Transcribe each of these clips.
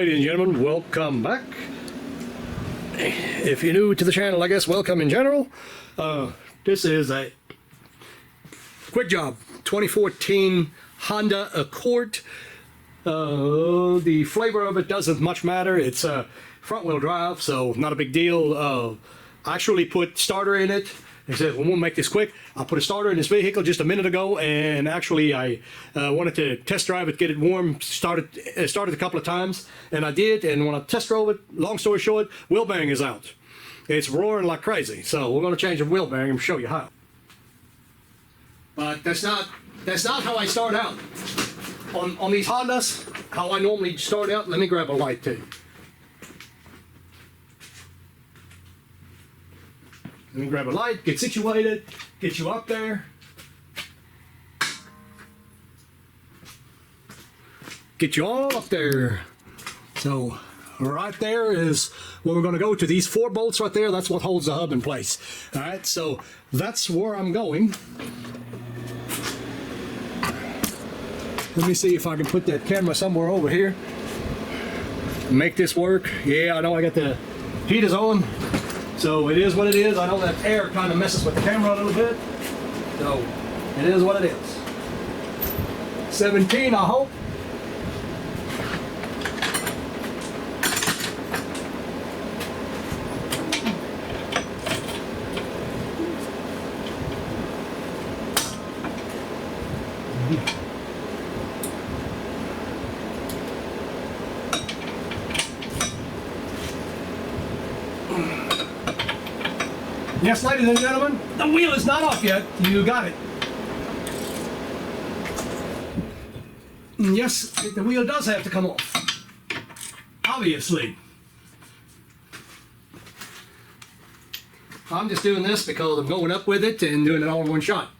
ladies and gentlemen, welcome back. If you're new to the channel, I guess welcome in general. This is a quick job 2014 Honda Accord. The flavor of it doesn't much matter. It's front wheel drive, so not a big deal. I actually put starter in it. I said, well, we'll make this quick. I put a starter in this vehicle just a minute ago, and actually I wanted to test drive it, get it warm, started a couple of times, and I did. And when I test drove it, long story short, wheel bearing is out. It's roaring like crazy, so we're going to change the wheel bearing and show you how. But that's not how I start out. On these Hondas, how I normally start out, let me grab a light too. Let me grab a light, get situated, get you up there. Get you all up there. So right there is where we're going to go to. These 4 bolts right there, that's what holds the hub in place. All right, so that's where I'm going. Let me see if I can put that camera somewhere over here. Make this work. Yeah, I know I got the heat is on. So it is what it is. I know that air kind of messes with the camera a little bit. So it is what it is. 17, I hope. Yes, ladies and gentlemen, the wheel is not off yet. You got it. Yes, the wheel does have to come off. Obviously. I'm just doing this because I'm going up with it and doing it all in one shot.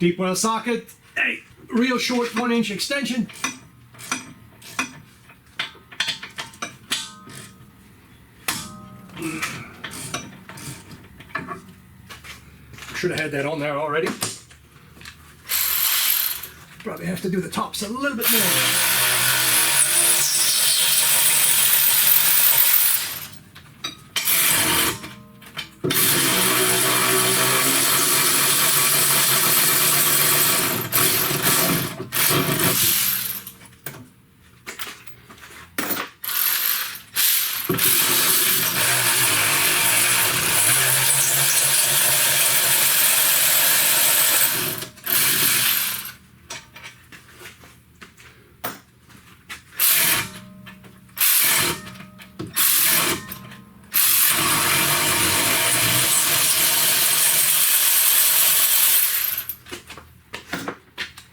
Deep well socket, a real short 1-inch extension. Should have had that on there already. Probably have to do the tops a little bit more.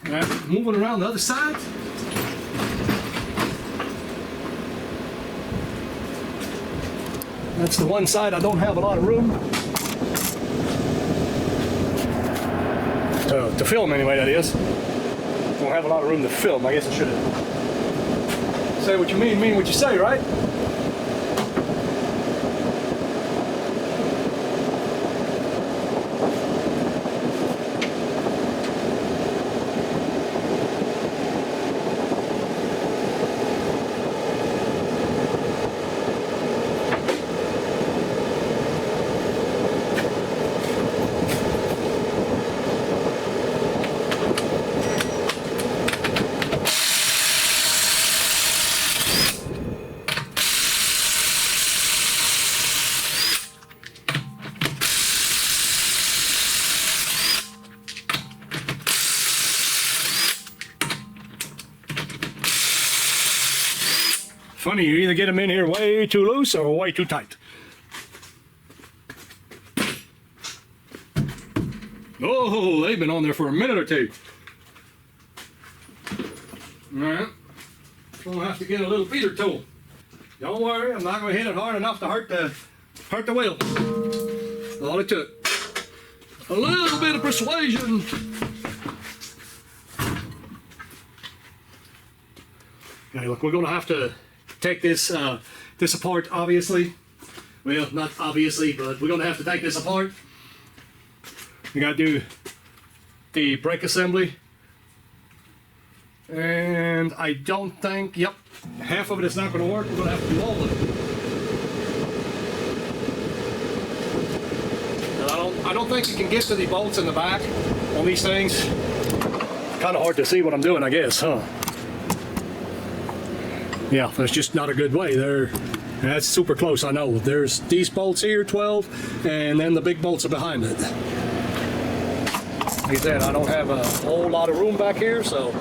Alright, moving around the other side. That's the one side I don't have a lot of room. To film anyway, that is. Don't have a lot of room to film. I guess I should have. Say what you mean what you say, right? Funny, you either get them in here way too loose or way too tight. Oh, they've been on there for a minute or two. Alright. Gonna have to get a little feeder tool. Don't worry, I'm not gonna hit it hard enough to hurt the wheel. All it took. A little bit of persuasion. Okay, look, we're gonna have to take this apart, obviously. Well, not obviously, but we're going to have to take this apart. We got to do the brake assembly. And I don't think, yep, half of it is not going to work. We're going to have to do all of it. And I don't think you can get to the bolts in the back on these things. Kind of hard to see what I'm doing, I guess, huh? Yeah, that's just not a good way. That's super close, I know. There's these bolts here, 12, and then the big bolts are behind it. Like I said, I don't have a whole lot of room back here, so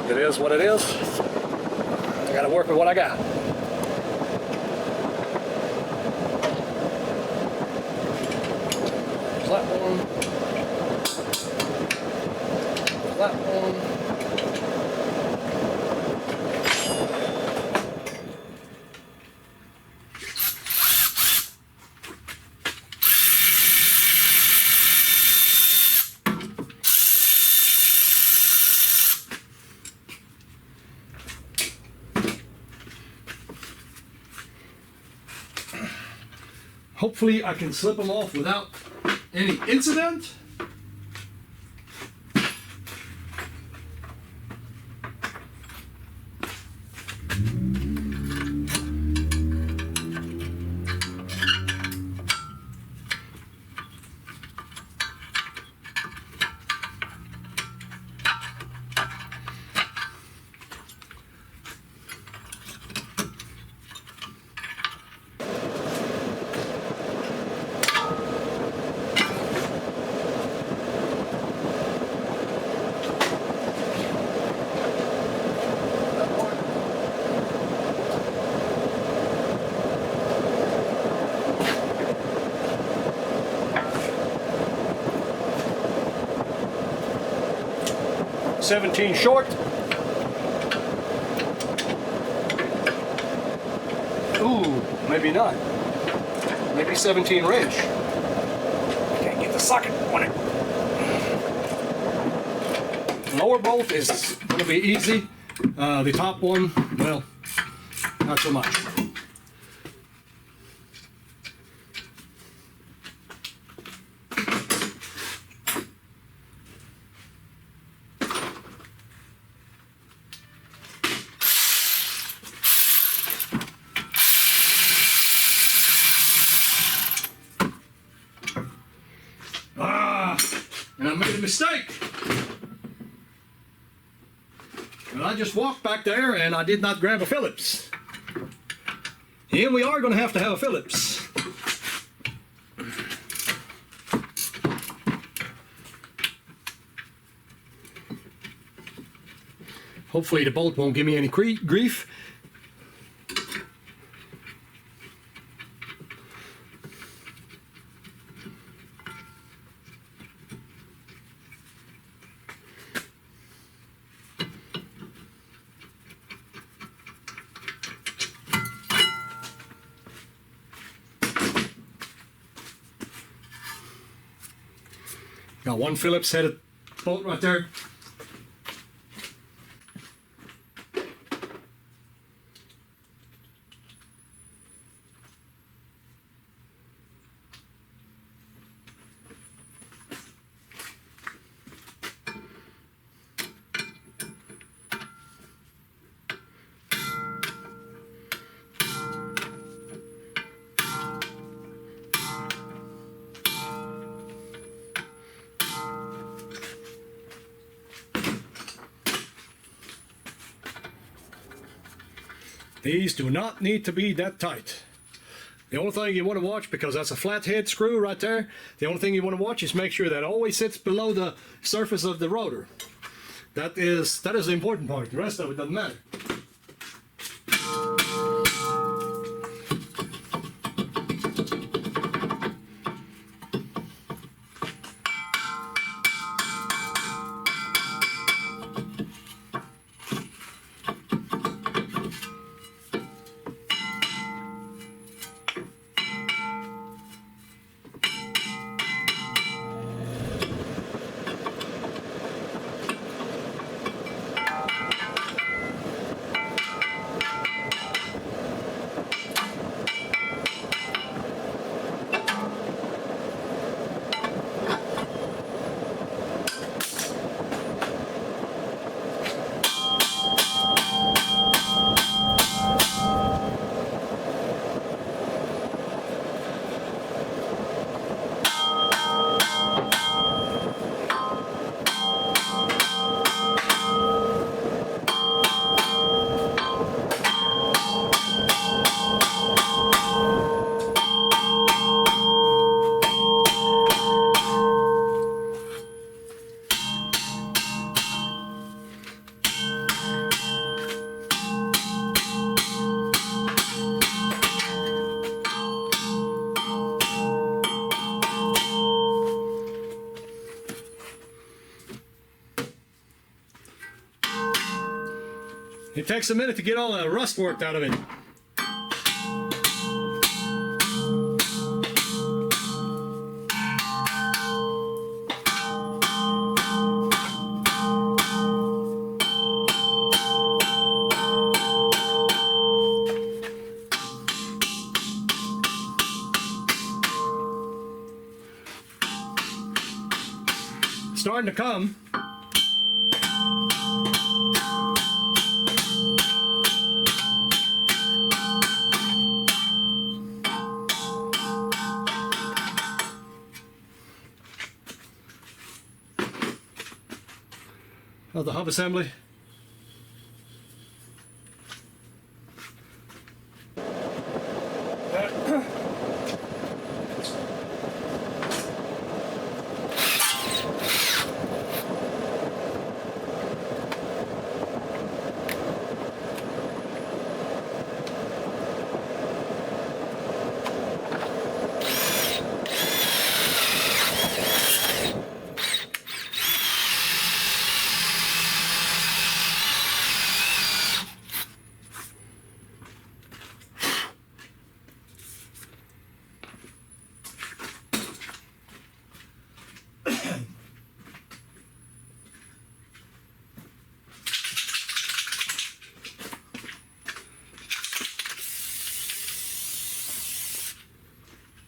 it is what it is. I gotta work with what I got. There's that one. There's that one. Hopefully I can slip them off without any incident. $17 short. Ooh, maybe not. Maybe 17 wrench. Can't get the socket on it. Lower bolt is going to be easy. The top one, well, not so much. And I made a mistake. And I just walked back there and I did not grab a Phillips. And we are going to have a Phillips. Hopefully the bolt won't give me any grief. Got one Phillips headed bolt right there. These do not need to be that tight. The only thing you want to watch, because that's a flathead screw right there, the only thing you want to watch is make sure that it always sits below the surface of the rotor. That is the important part. The rest of it doesn't matter. It takes a minute to get all the rust worked out of it. Starting to come. Of the hub assembly.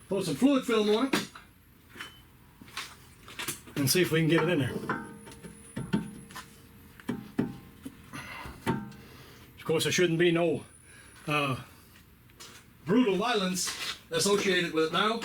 Put some fluid film on it and see if we can get it in there. Of course, there shouldn't be no brutal violence associated with it now.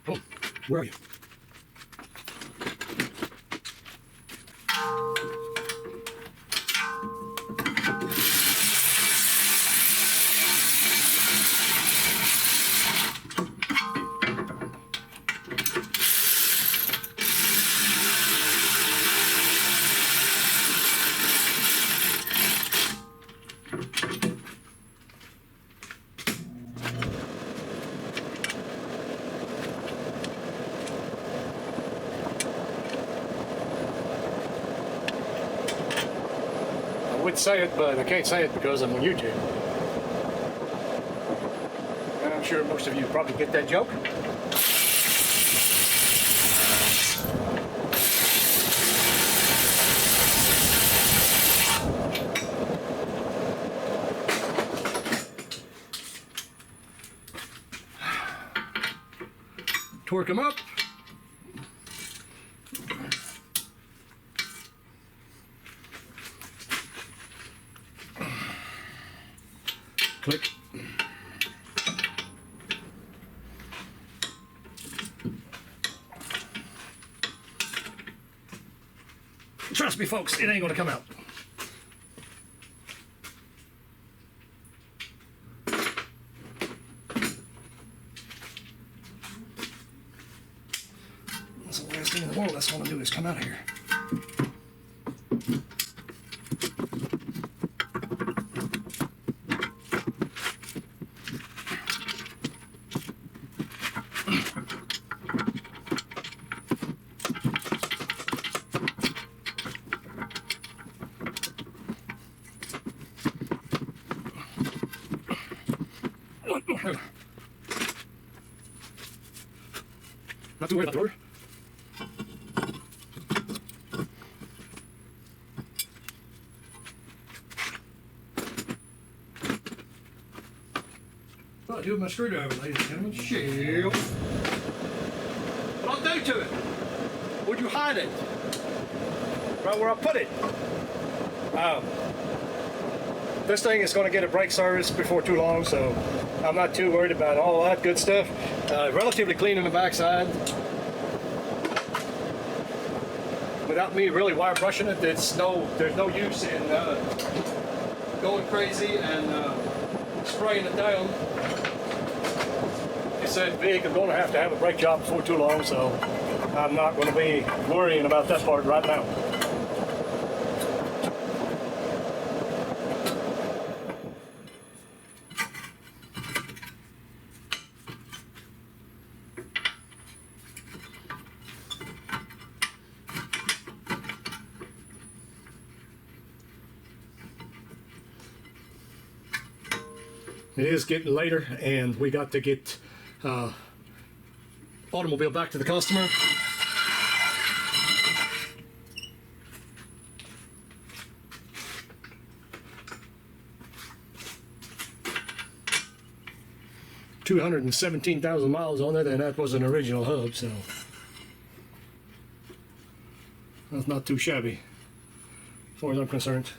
Oh, where are you? I would say it, but I can't say it because I'm on YouTube. And I'm sure most of you probably get that joke. Torque them up. Click. Trust me, folks, it ain't gonna come out. That's the last thing in the world that's gonna do is come out of here. Not too worried about the rotor. Well, I do with my screwdriver, ladies and gentlemen. Shield. What I'll do to it? Would you hide it? Right where I put it. This thing is going to get a brake service before too long, so I'm not too worried about all that good stuff. Relatively clean on the backside. Without me really wire brushing it, there's no use in going crazy and spraying it down. It's that big, I'm going to have a brake job before too long, so I'm not going to be worrying about that part right now. It is getting later, and we got to get automobile back to the customer. $217,000 miles on it, and that was an original hub, so that's not too shabby as far as I'm concerned.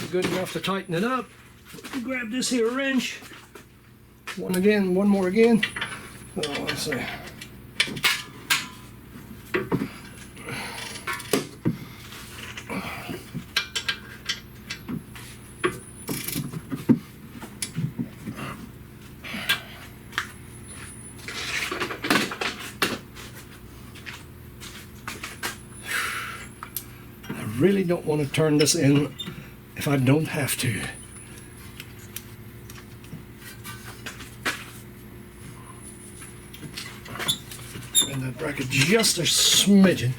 Good enough to tighten it up. Grab this here wrench. One more again. Oh, let's see. I really don't want to turn this in if I don't have to. And that bracket just a smidgen.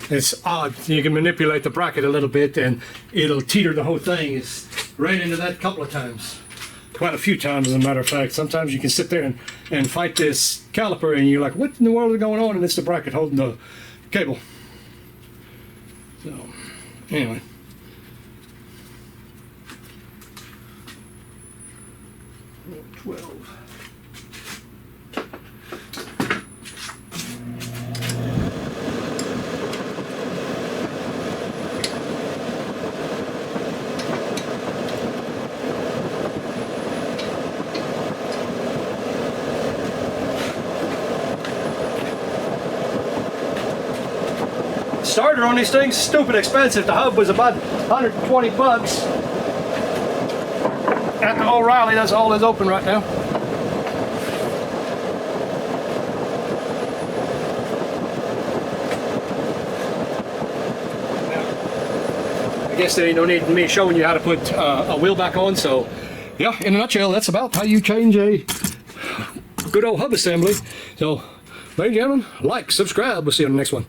It's odd. You can manipulate the bracket a little bit and it'll teeter the whole thing. It's ran into that a couple of times. Quite a few times, as a matter of fact. Sometimes you can sit there and fight this caliper and you're like, what in the world is going on? And it's the bracket holding the cable. So, anyway. Starter on these things, stupid expensive. The hub was about 120 bucks. At the O'Reilly, that's all that's open right now. I guess there ain't no need in me showing you how to put a wheel back on. So, yeah, in a nutshell, that's about how you change a good old hub assembly. So, ladies and gentlemen, like, subscribe. We'll see you on the next one.